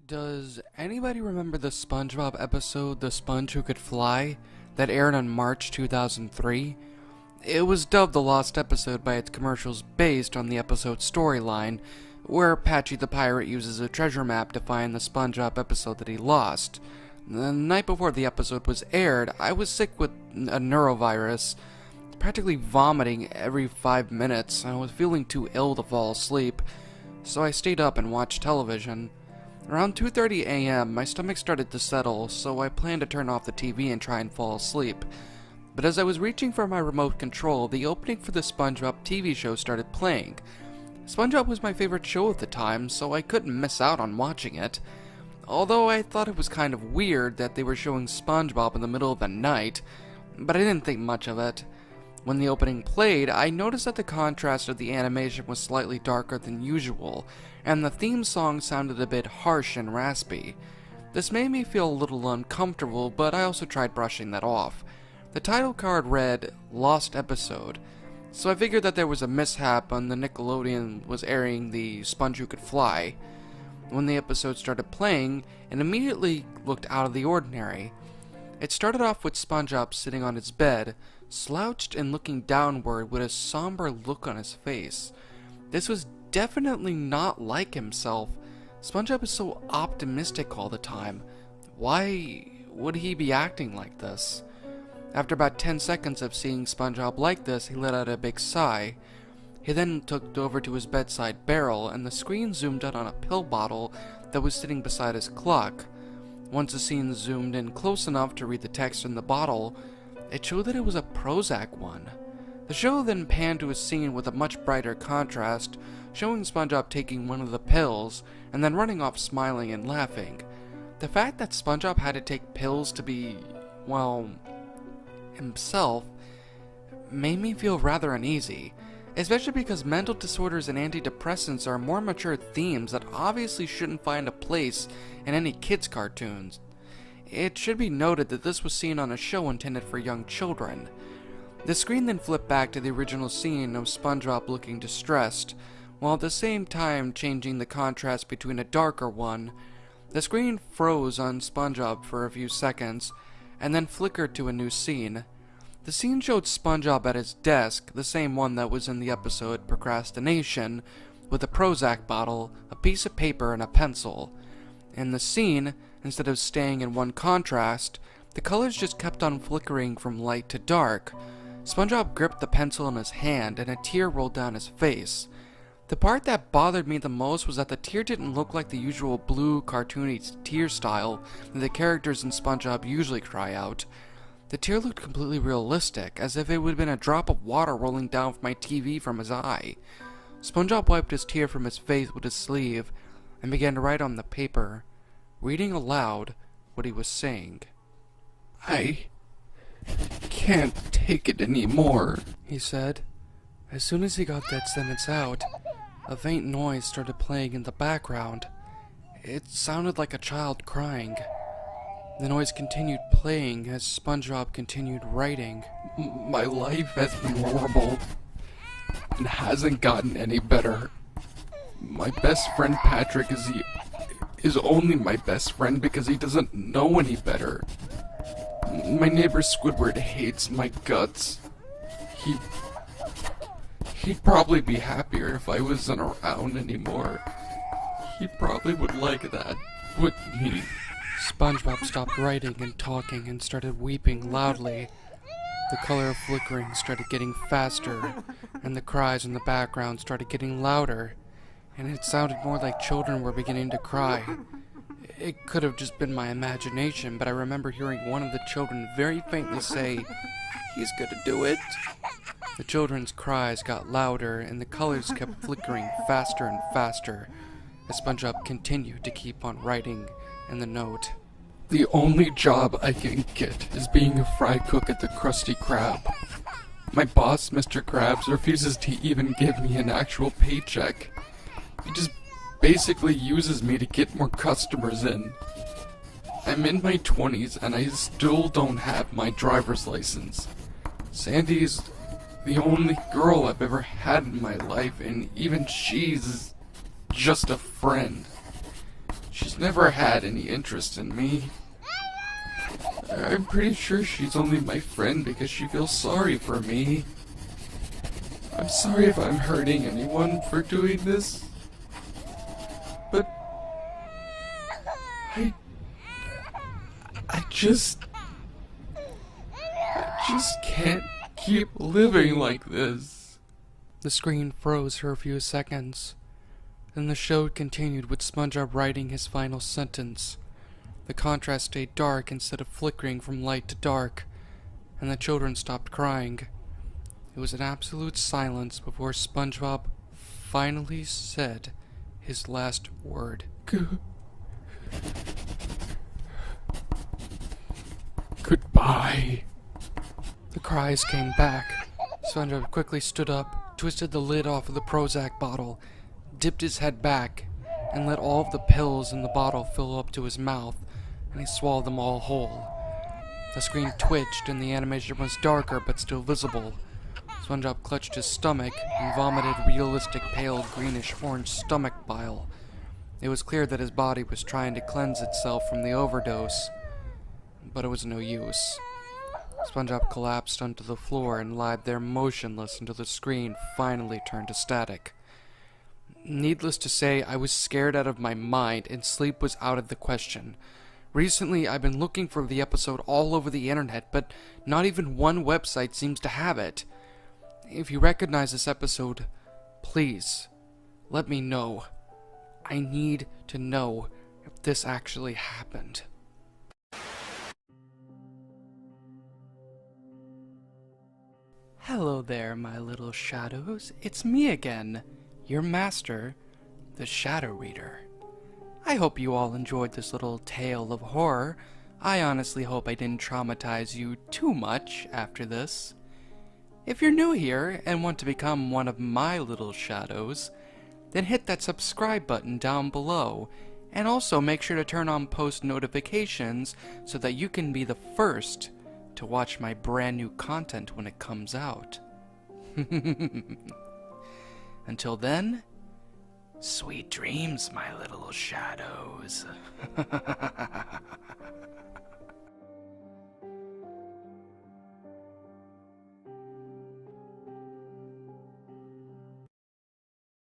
Does anybody remember the Spongebob episode, The Sponge Who Could Fly, that aired on March 2003? It was dubbed the Lost Episode by its commercials based on the episode's storyline, where Patchy the Pirate uses a treasure map to find the SpongeBob episode that he lost. The night before the episode was aired, I was sick with a neurovirus, practically vomiting every 5 minutes, and I was feeling too ill to fall asleep, so I stayed up and watched television. Around 2:30 a.m., my stomach started to settle, so I planned to turn off the TV and try and fall asleep. But as I was reaching for my remote control, the opening for the SpongeBob TV show started playing. SpongeBob was my favorite show at the time, so I couldn't miss out on watching it. Although I thought it was kind of weird that they were showing SpongeBob in the middle of the night, but I didn't think much of it. When the opening played, I noticed that the contrast of the animation was slightly darker than usual, and the theme song sounded a bit harsh and raspy. This made me feel a little uncomfortable, but I also tried brushing that off. The title card read, Lost Episode, so I figured that there was a mishap when the Nickelodeon was airing the Sponge Who Could Fly. When the episode started playing, it immediately looked out of the ordinary. It started off with SpongeBob sitting on his bed, slouched and looking downward with a somber look on his face. This was definitely not like himself. SpongeBob is so optimistic all the time. Why would he be acting like this? After about 10 seconds of seeing SpongeBob like this, he let out a big sigh. He then looked over to his bedside barrel, and the screen zoomed out on a pill bottle that was sitting beside his clock. Once the scene zoomed in close enough to read the text in the bottle, it showed that it was a Prozac one. The show then panned to a scene with a much brighter contrast, showing SpongeBob taking one of the pills, and then running off smiling and laughing. The fact that SpongeBob had to take pills to be, well, himself, made me feel rather uneasy, especially because mental disorders and antidepressants are more mature themes that obviously shouldn't find a place in any kids' cartoons. It should be noted that this was seen on a show intended for young children. The screen then flipped back to the original scene of SpongeBob looking distressed, while at the same time changing the contrast between a darker one. The screen froze on SpongeBob for a few seconds, and then flickered to a new scene. The scene showed SpongeBob at his desk, the same one that was in the episode Procrastination, with a Prozac bottle, a piece of paper, and a pencil. In the scene, instead of staying in one contrast, the colors just kept on flickering from light to dark. SpongeBob gripped the pencil in his hand, and a tear rolled down his face. The part that bothered me the most was that the tear didn't look like the usual blue, cartoony tear style that the characters in SpongeBob usually cry out. The tear looked completely realistic, as if it would have been a drop of water rolling down from my TV from his eye. SpongeBob wiped his tear from his face with his sleeve, and began to write on the paper, reading aloud what he was saying. I can't take it anymore, he said. As soon as he got that sentence out, a faint noise started playing in the background. It sounded like a child crying. The noise continued playing as SpongeBob continued writing. My life has been horrible and hasn't gotten any better. My best friend Patrick is only my best friend because he doesn't know any better. My neighbor Squidward hates my guts. He'd probably be happier if I wasn't around anymore. He probably would like that, wouldn't he? SpongeBob stopped writing and talking and started weeping loudly. The color of flickering started getting faster, and the cries in the background started getting louder, and it sounded more like children were beginning to cry. It could have just been my imagination, but I remember hearing one of the children very faintly say, "He's gonna do it." The children's cries got louder, and the colors kept flickering faster and faster, as SpongeBob continued to keep on writing in the note. The only job I can get is being a fry cook at the Krusty Krab. My boss, Mr. Krabs, refuses to even give me an actual paycheck. He just basically uses me to get more customers in. I'm in my 20s and I still don't have my driver's license. Sandy's the only girl I've ever had in my life, and even she's just a friend. She's She's never had any interest in me. I'm pretty sure she's only my friend because she feels sorry for me. I'm sorry if I'm hurting anyone for doing this, but I just can't keep living like this. The screen froze for a few seconds. Then the show continued with SpongeBob writing his final sentence. The contrast stayed dark instead of flickering from light to dark, and the children stopped crying. It was an absolute silence before SpongeBob finally said his last word. Goodbye. The cries came back. SpongeBob quickly stood up, twisted the lid off of the Prozac bottle, dipped his head back, and let all of the pills in the bottle fill up to his mouth, and he swallowed them all whole. The screen twitched and the animation was darker but still visible. SpongeBob clutched his stomach and vomited realistic pale greenish-orange stomach bile. It was clear that his body was trying to cleanse itself from the overdose, but it was no use. SpongeBob collapsed onto the floor and lied there motionless until the screen finally turned to static. Needless to say, I was scared out of my mind and sleep was out of the question. Recently, I've been looking for the episode all over the internet, but not even one website seems to have it. If you recognize this episode, please, let me know. I need to know if this actually happened. Hello there, my little shadows. It's me again, your master, the Shadow Reader. I hope you all enjoyed this little tale of horror. I honestly hope I didn't traumatize you too much after this. If you're new here and want to become one of my little shadows, then hit that subscribe button down below, and also make sure to turn on post notifications so that you can be the first to watch my brand new content when it comes out. Until then, sweet dreams, my little shadows.